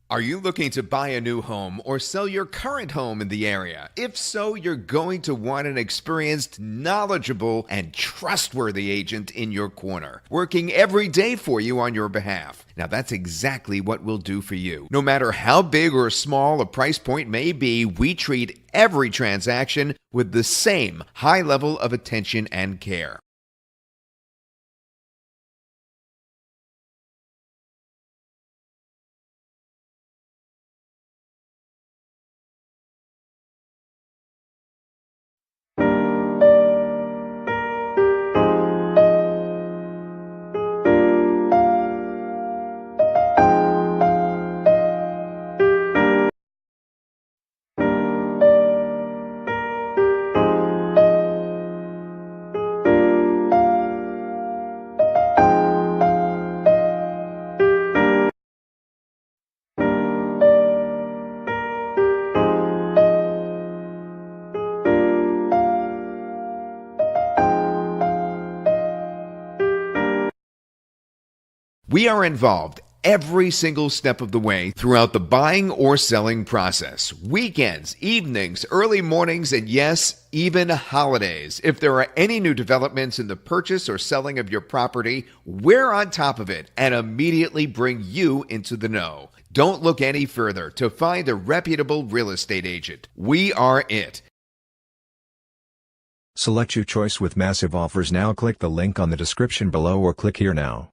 Are you looking to buy a new home or sell your current home in the area? If so, you're going to want an experienced, knowledgeable, and trustworthy agent in your corner, working every day for you on your behalf. Now, that's exactly what we'll do for you. No matter how big or small a price point may be, we treat every transaction with the same high level of attention and care. We are involved every single step of the way throughout the buying or selling process. Weekends, evenings, early mornings, and yes, even holidays. If there are any new developments in the purchase or selling of your property, we're on top of it and immediately bring you into the know. Don't look any further to find a reputable real estate agent. We are it. Select your choice with massive offers now. Click the link on the description below or click here now.